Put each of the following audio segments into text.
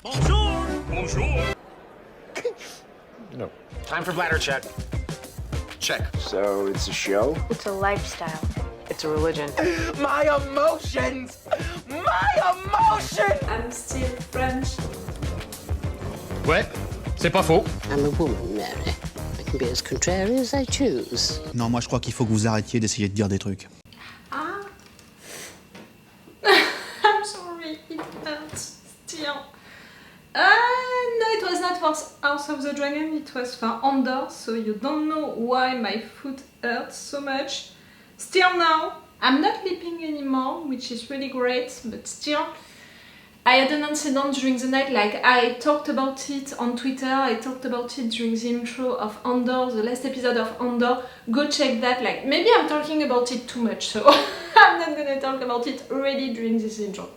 Bonjour! Bonjour! No. Time for bladder check. Check. So it's a show? It's a lifestyle. It's a religion. My emotions! My emotions! I'm still French. Ouais, c'est pas faux. I'm a woman, Mary. I can be as contrary as I choose. Non, moi je crois qu'il faut que vous arrêtiez d'essayer de dire des trucs. Ah. I'm sorry, it hurts still. No, it was not for House of the Dragon, it was for Andor, so you don't know why my foot hurts so much. Still now, I'm not leaping anymore, which is really great, but still, I had an incident during the night, like I talked about it on Twitter, I talked about it during the intro of Andor, the last episode of Andor. Go check that, like maybe I'm talking about it too much, so I'm not gonna talk about it already during this intro.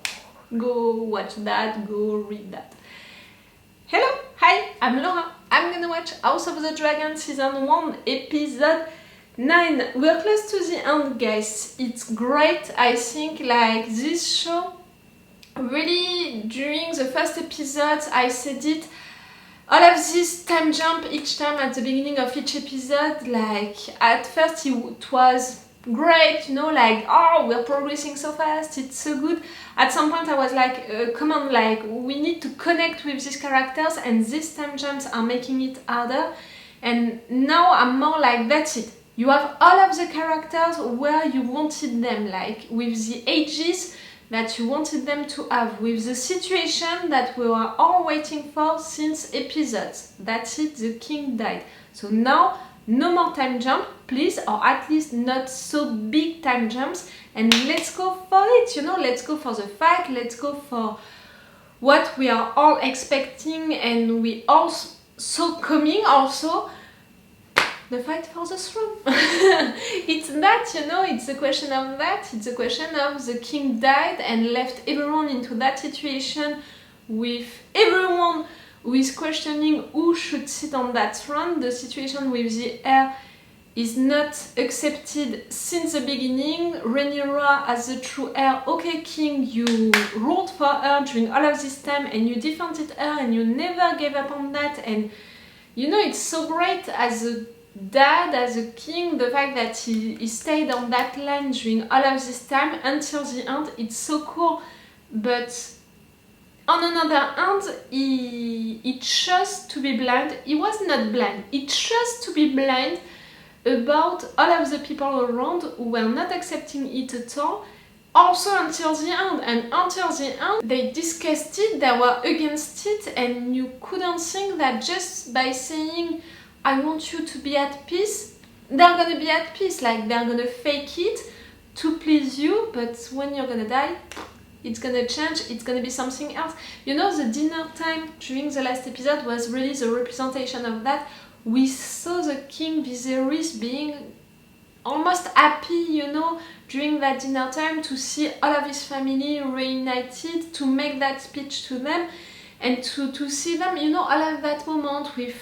Go watch that, go read that. Hello, hi, I'm Laura. I'm gonna watch House of the Dragon Season 1, Episode 9. We're close to the end, guys. It's great. I think like this show, really during the first episode, I said it, all of this time jump each time at the beginning of each episode, like at first it was great, you know, like, oh, we're progressing so fast, it's so good. At some point I was like, come on, like, we need to connect with these characters, and these time jumps are making it harder. And now I'm more like, that's it. You have all of the characters where you wanted them, like, with the ages that you wanted them to have, with the situation that we were all waiting for since episodes. That's it, the king died. So now, no more time jump, please, or at least not so big time jumps, and let's go for it, you know, let's go for the fight, let's go for what we are all expecting, and we all so coming also, the fight for the throne. It's that, you know, it's a question of that, it's a question of the king died and left everyone into that situation with everyone who is questioning who should sit on that throne. The situation with the heir is not accepted since the beginning. Rhaenyra as the true heir, okay king, you ruled for her during all of this time and you defended her and you never gave up on that, and you know, it's so great as a dad, as a king, the fact that he stayed on that line during all of this time until the end, it's so cool. But on another hand, he chose to be blind. He was not blind, he chose to be blind about all of the people around who were not accepting it at all, also until the end. And until the end, they discussed it, they were against it, and you couldn't think that just by saying, I want you to be at peace, they're gonna be at peace, like they're gonna fake it to please you, but when you're gonna die, it's gonna change, it's gonna be something else. You know, the dinner time during the last episode was really the representation of that. We saw the King Viserys being almost happy, you know, during that dinner time to see all of his family reunited, to make that speech to them, and to see them, you know, all of that moment with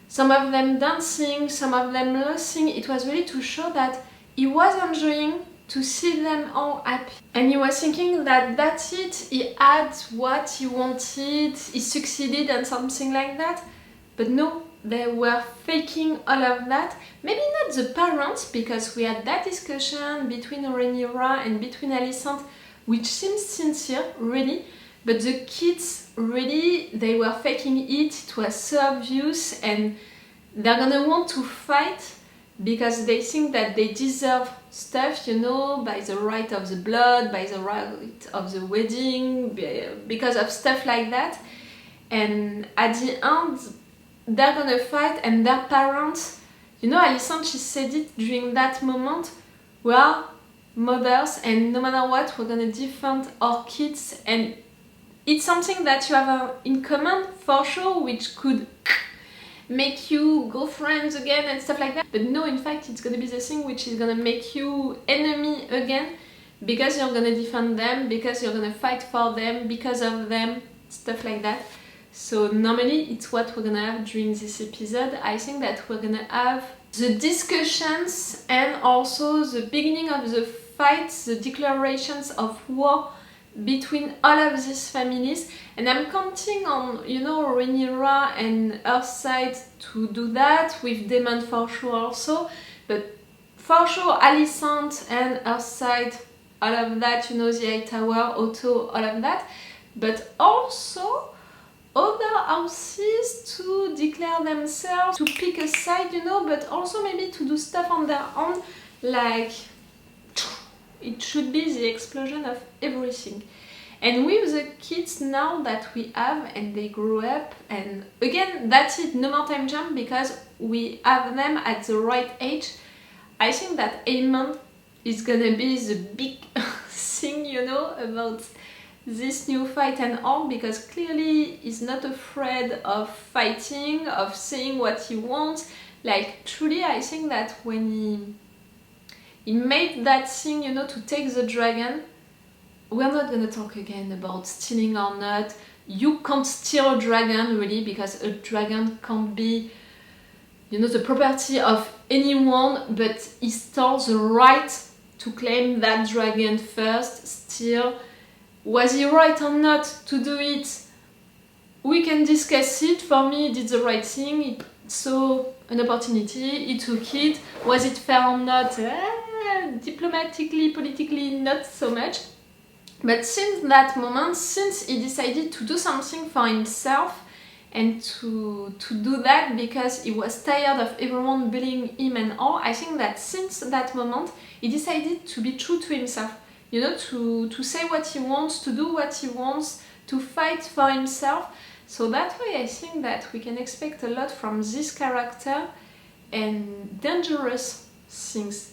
some of them dancing, some of them laughing. It was really to show that he was enjoying to see them all happy. And he was thinking that that's it, he had what he wanted, he succeeded and something like that. But no, they were faking all of that. Maybe not the parents, because we had that discussion between Rhaenyra and between Alicent, which seems sincere, really. But the kids, really, they were faking it, it was so obvious, and they're gonna want to fight because they think that they deserve stuff, you know, by the right of the blood, by the right of the wedding, because of stuff like that. And at the end, they're gonna fight, and their parents, you know, Alicent, she said it during that moment, we are mothers, and no matter what, we're gonna defend our kids, and it's something that you have in common for sure, which could make you go friends again and stuff like that. But no, in fact, it's gonna be the thing which is gonna make you enemy again, because you're gonna defend them, because you're gonna fight for them, because of them, stuff like that. So normally it's what we're gonna have during this episode. I think that we're gonna have the discussions and also the beginning of the fights, the declarations of war between all of these families, and I'm counting on, you know, Rhaenyra and her side to do that, with Daemon for sure also, but for sure Alicent and her side, all of that, you know, the High Tower, Otto, all of that, but also other houses to declare themselves, to pick a side, you know, but also maybe to do stuff on their own, like it should be the explosion of everything. And with the kids now that we have and they grew up, and again, that's it, no more time jump because we have them at the right age. I think that Aemon is gonna be the big thing, you know, about this new fight and all, because clearly he's not afraid of fighting, of saying what he wants. Like, truly, I think that when he made that thing, you know, to take the dragon, we're not gonna talk again about stealing or not. You can't steal a dragon, really, because a dragon can't be, you know, the property of anyone, but he stole the right to claim that dragon first, still. Was he right or not to do it? We can discuss it. For me, he did the right thing. He saw an opportunity, he took it. Was it fair or not? Diplomatically, politically, not so much. But since that moment, since he decided to do something for himself and to do that because he was tired of everyone bullying him and all, I think that since that moment, he decided to be true to himself. You know, to say what he wants, to do what he wants, to fight for himself. So that way I think that we can expect a lot from this character and dangerous things.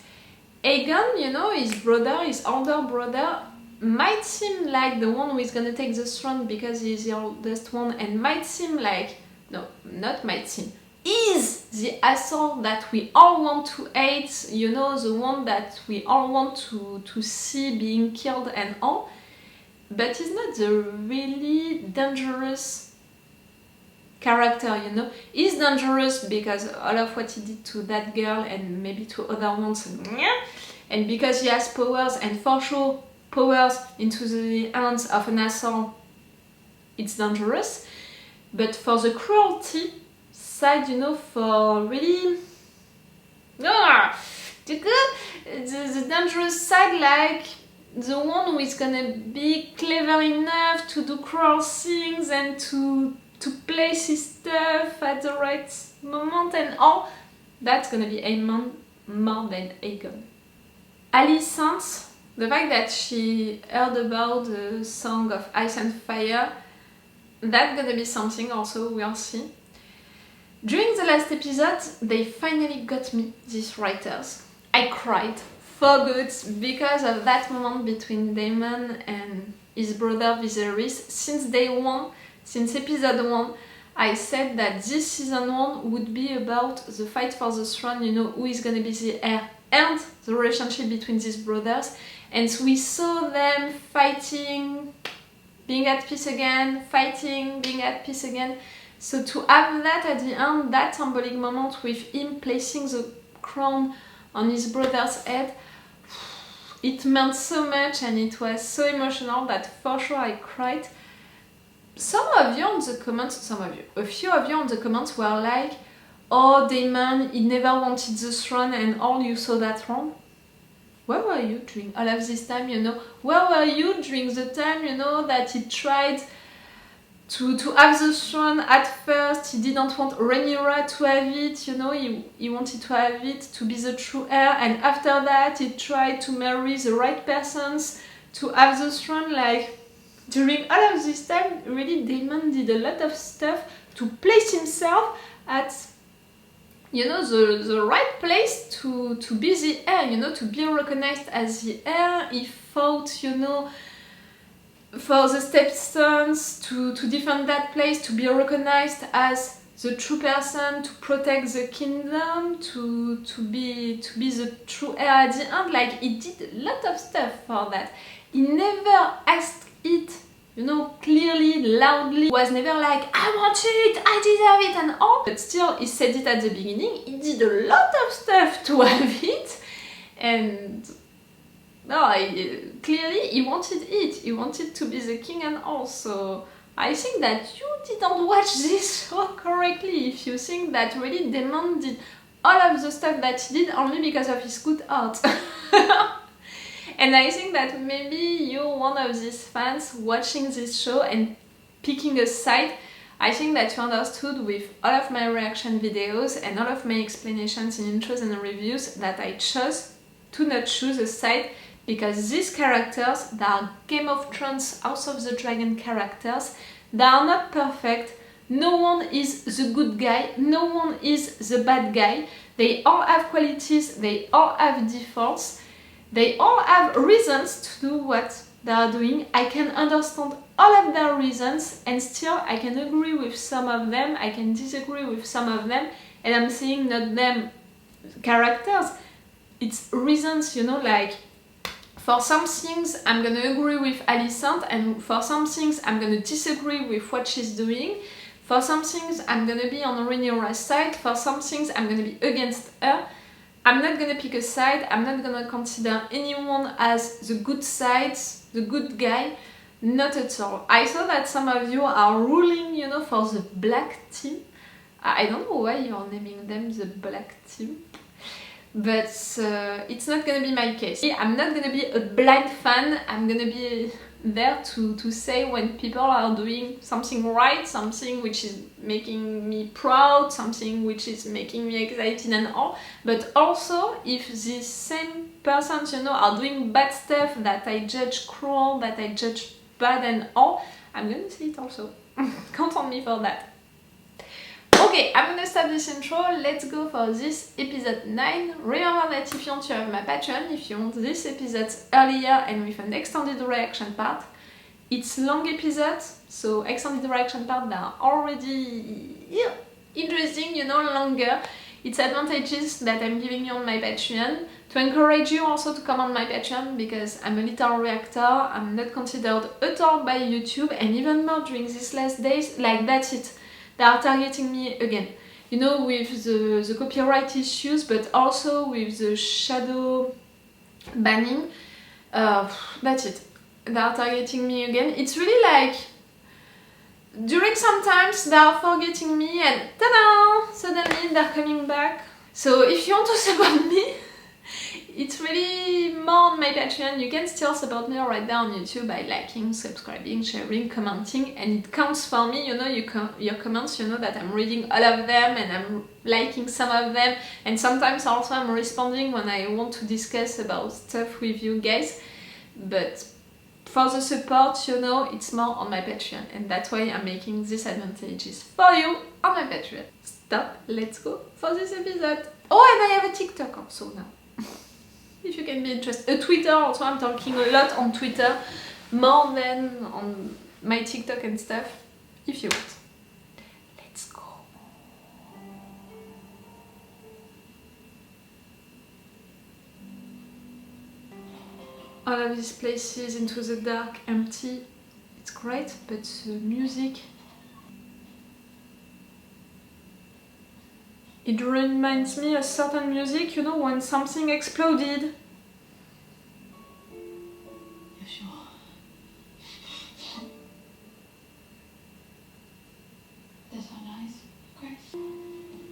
Aegon, you know, his brother, his older brother, might seem like the one who is gonna take the throne because he's the oldest one, and might seem like, no, not might seem, is the asshole that we all want to hate, you know, the one that we all want to see being killed and all, but he's not the really dangerous character, you know. He's dangerous because all of what he did to that girl and maybe to other ones, and because he has powers, and for sure powers into the hands of an asshole, it's dangerous. But for the cruelty side, you know, for really the dangerous side, like the one who is gonna be clever enough to do cruel things and to place his stuff at the right moment and all, that's gonna be Aemon more than Aegon. Alicent, the fact that she heard about the Song of Ice and Fire, that's gonna be something also we'll see. During the last episode, they finally got me, these writers. I cried for good because of that moment between Daemon and his brother Viserys. Since day one, since episode 1, I said that this season 1 would be about the fight for the throne, you know, who is gonna be the heir, and the relationship between these brothers. And so we saw them fighting, being at peace again, fighting, being at peace again. So to have that at the end, that symbolic moment with him placing the crown on his brother's head, it meant so much and it was so emotional that for sure I cried. Some of you on the comments, a few of you on the comments were like, oh, Daemon, he never wanted the throne and all, you saw that wrong. Where were you during all of this time, you know? Where were you during the time, you know, that he tried to have the throne at first? He didn't want Rhaenyra to have it, you know, he wanted to have it to be the true heir, and after that he tried to marry the right persons to have the throne. Like, during all of this time, really Daemon did a lot of stuff to place himself at, you know, the right place to be the heir, you know, to be recognized as the heir. He fought, you know, for the stepsons to defend that place, to be recognized as the true person, to protect the kingdom, to be the true heir at the end. Like, he did a lot of stuff for that. He never asked it, you know, clearly, loudly. He was never like, I want it, I deserve it and all. But still, he said it at the beginning. He did a lot of stuff to have it. And No, clearly he wanted it. He wanted to be the king and all. So I think that you didn't watch this show correctly if you think that really Aemon did all of the stuff that he did only because of his good art. And I think that maybe you're one of these fans watching this show and picking a side. I think that you understood with all of my reaction videos and all of my explanations in intros and reviews that I chose to not choose a side because these characters, they are Game of Thrones, House of the Dragon characters, they are not perfect. No one is the good guy, no one is the bad guy. They all have qualities, they all have defaults. They all have reasons to do what they are doing. I can understand all of their reasons and still I can agree with some of them, I can disagree with some of them, and I'm saying not them characters, it's reasons, you know, like for some things I'm gonna agree with Alicent and for some things I'm gonna disagree with what she's doing. For some things I'm gonna be on Rhaenyra's side, for some things I'm gonna be against her. I'm not gonna pick a side, I'm not gonna consider anyone as the good side, the good guy, not at all. I saw that some of you are ruling, you know, for the black team. I don't know why you're naming them the black team, but it's not gonna be my case. I'm not gonna be a blind fan, I'm gonna be there to say when people are doing something right, something which is making me proud, something which is making me excited and all, but also if these same persons, you know, are doing bad stuff that I judge cruel, that I judge bad and all, I'm gonna see it also. Count on me for that. Okay, I'm gonna stop this intro, let's go for this episode 9. Remember that if you want to have my Patreon, if you want this episode earlier and with an extended reaction part, it's long episodes, so extended reaction part that are already interesting, you know, longer. It's advantages that I'm giving you on my Patreon. To encourage you also to come on my Patreon because I'm a little reactor, I'm not considered at all by YouTube, and even more during these last days, like that's it. They are targeting me again, you know, with the copyright issues, but also with the shadow banning. That's it. They are targeting me again. It's really like, during some times they are forgetting me and ta-da! Suddenly they're coming back. So if you want to support me, it's really more on my Patreon. You can still support me right there on YouTube by liking, subscribing, sharing, commenting, and it counts for me, you know, your comments, you know that I'm reading all of them and I'm liking some of them, and sometimes also I'm responding when I want to discuss about stuff with you guys, but for the support, you know, it's more on my Patreon, and that's why I'm making these advantages for you on my Patreon. Stop, let's go for this episode. Oh, and I have a TikTok also now. If you can be interested. A Twitter also, I'm talking a lot on Twitter, more than on my TikTok and stuff, if you want. Let's go. All of these places into the dark, empty, it's great, but the music, it reminds me of certain music, you know, when something exploded. You sure? That's so nice. Great.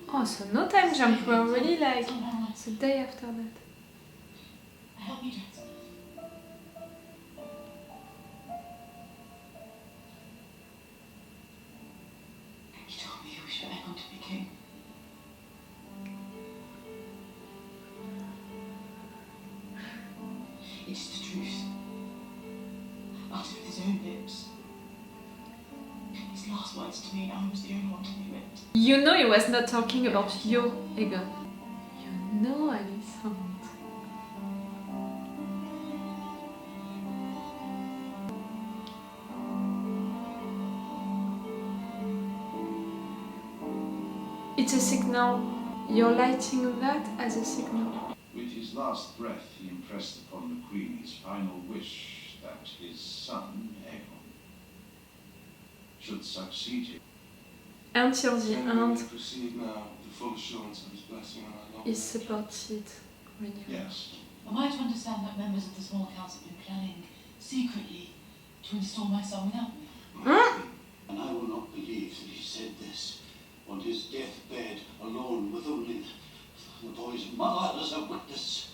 Oh, so no time jump, we're really like the day after that. Help me, Jackson. You told me you wish for Aegon to be king. It's the truth. Uttered with his own lips. His last words to me, I was the only one to knew it. You know he was not talking about you, Aegon. You know, Alicent. It's a signal. You're lighting that as a signal. With his last breath, he impressed upon the Queen his final wish that his son, Aegon, should succeed him. Until the end, Proceed now with the full assurance of his blessing on our Lord. he supported Rhaenyra. Yes, Am I to understand that members of the small council have been planning secretly to install my son without me? And I will not believe that he said this on his deathbed, alone with only the boy's mother as a witness.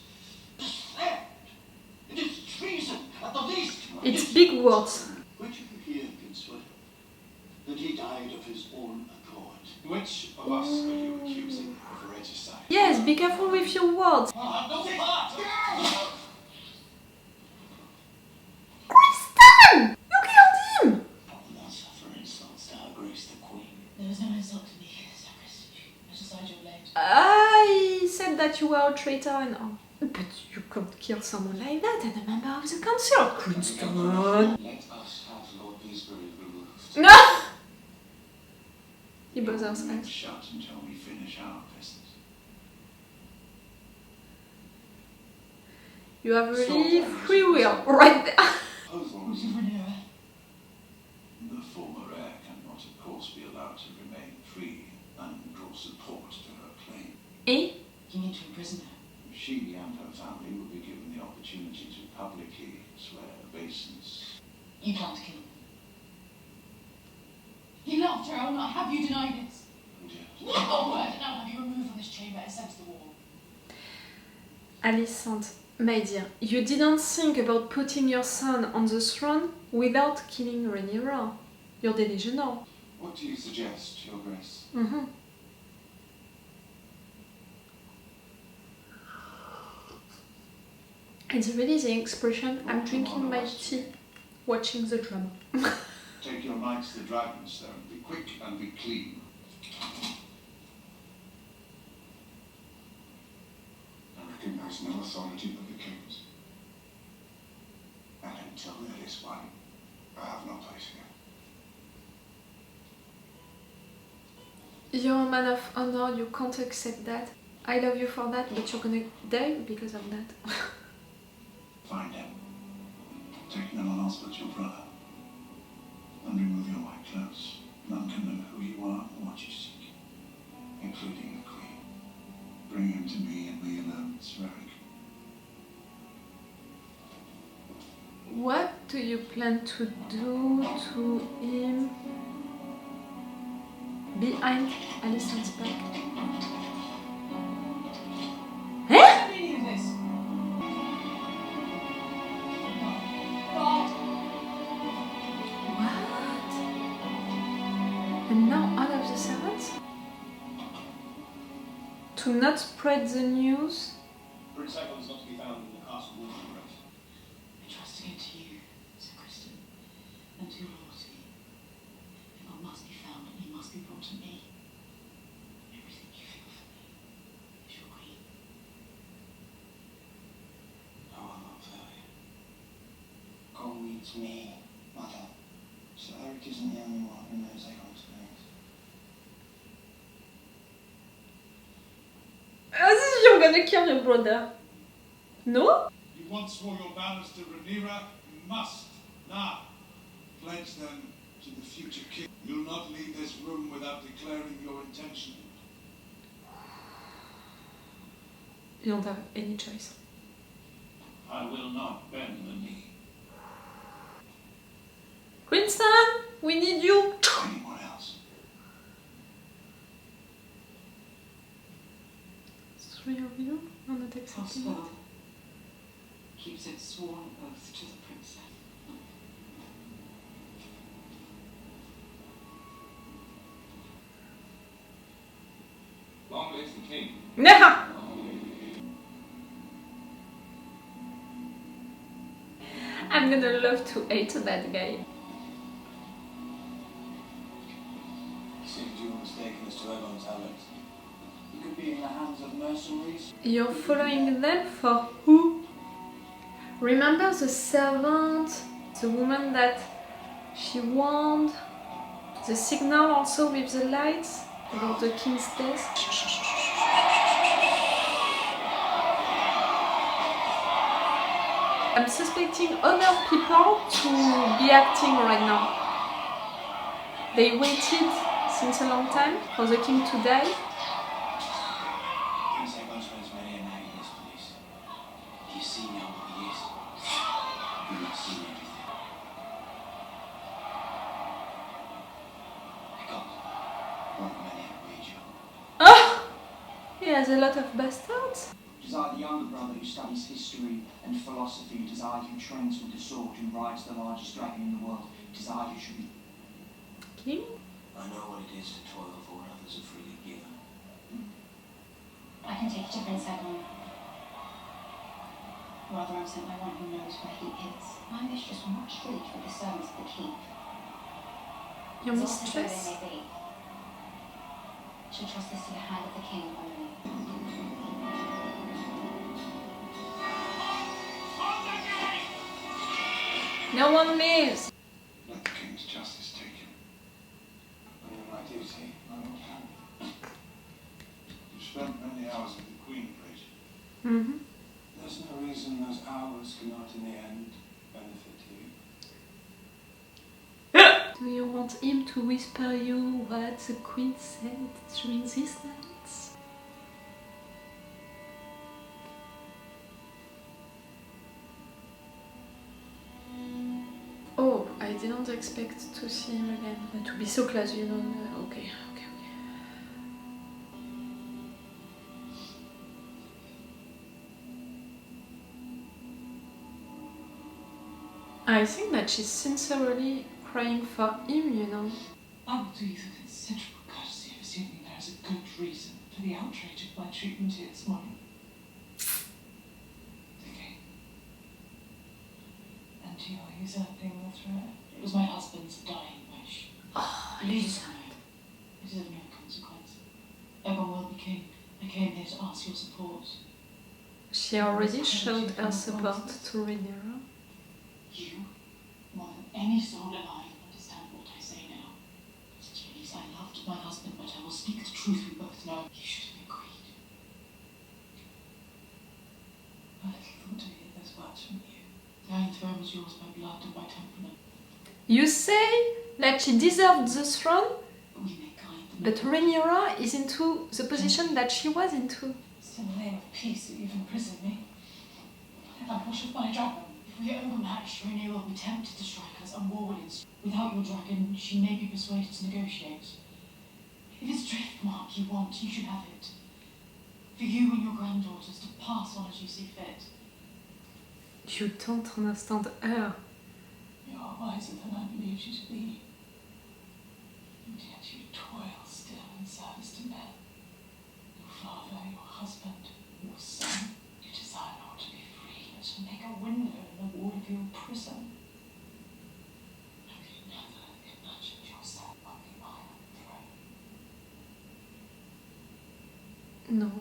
It is treason, at the least. It's big words. Which of you here can swear that he died of his own accord? Which of us are you accusing of regicide? Yes, be careful with your words. No part! Crinston! You killed him! I will not suffer insults to her grace the queen. There is no insult to me, Sacristan. Let aside your blade. I said that you were a traitor and all. But you can't kill someone like that and a member of the council, Crinston. Let us have Lord Beesbury removed. No! He bothers us. Shut until we finish our business. You have really free will right there. Provoke. Rhaenyra. The former heir cannot, of course, be allowed to remain free and draw support to her claim. Eh? You mean to imprison her? She and her family will be given the opportunity to publicly swear obeisance. You plan to kill him. He loved her. I will not have you deny this. Yes. Not a word, and I'll have you removed from this chamber and sent to the wall. Alicent, my dear, you didn't think about putting your son on the throne without killing Rhaenyra. You're delusional. What do you suggest, Your Grace? Mm-hmm. It's really the expression, I'm drinking my tea, watching the drama. Take your might to the dragons, though, and be quick and be clean. I recognize no authority but the king's. And until there is one, I have no place here. You're a man of honor, you can't accept that. I love you for that, but you're gonna die because of that. Find him. Take no one else but your brother. And remove your white clothes. None can know who you are or what you seek, including the Queen. Bring him to me and me alone, Sir Eric. What do you plan to do to him behind Alicent's back? What's the meaning of this? God. What? And now all of the servants? To not spread the news? Prince Aegon is not to be found in the castle wall, Your Grace. Entrusting it to you, Sacristan, and to your loyalty. Aegon must be found and he must be brought to me. Everything you feel for me is your queen. I will not fail you. God needs me, Mother. Sir Eric isn't the only one who knows Aegon's feelings. As if you're gonna kill your brother. No? You once swore your vows to Rhaenyra. You must now pledge them to the future king. You'll not leave this room without declaring your intention. You don't have any choice. I will not bend the knee. Crinston, we need you. Anyone else? Three of you are not accepting House it. father keeps its sworn oath to the princess. Long live the king. Nah. I'm gonna love to hate that guy. Seems you were mistaken as to Aegon's habits. You could be in the hands of mercenaries. You're following them for who? Remember the servant, the woman that she warned, the signal also with the lights about the king's death? I'm suspecting other people to be acting right now. They waited since a long time for the king to die. Prince Aegon spends many a night in this place. He Not many have made you. Oh! He has a lot of bastards. Tis I, the younger brother, who studies history and philosophy. Tis I who trains with the sword, who rides the largest dragon in the world. Tis I who should be... King? I know what it is to toil for what others are freely given. I can take you to Prince Aegon. Rather, I'm sent by one who knows where he is. My mistress will not treat with the servants of the keep. Your As often as mistress? they may be. She'll trust this to the hand of the king only. No one leaves. Let the king's justice take him. I know my duty. I will have it. You spent many hours with the Queen, Fraser. Mm-hmm. There's no reason those hours cannot in the end benefit you. Do you want him to whisper you what the queen said during these nights? Oh, I didn't expect to see him again. And to be so close, you know. Okay. I think that she's sincerely crying for him, you know. I will do you the considerable courtesy of assuming there is a good reason for the outrage of my treatment here this morning. Okay. And you are usurping the throne. It was my husband's dying wish. Oh, Please know it is of no consequence. Aegon will be king. I came here to ask your support. She already showed her support to Rhaenyra. You, more than any soul alive, understand what I say now. Please, I loved my husband, but I will speak the truth we both know. You should have agreed. I little thought to hear those words from you. The Iron Throne was yours by blood and by temperament. You say that she deserved the throne, But we may guide them. but Rhaenyra is into the position that she was into. It's in the name of peace that you've imprisoned me. I'm pushed with my dragon. If we are overmatched, Rhaenyra will be tempted to strike us and war will ensue. Without your dragon, she may be persuaded to negotiate. If it's Driftmark you want, you should have it. For you and your granddaughters to pass on as you see fit. You don't understand her. You are wiser than I believed you to be. And yet you toil still in service to men. Your father, your husband, your son. You desire not to be free, but to make a window in the wall of your prison. Have you never imagined yourself on the Iron Throne? No.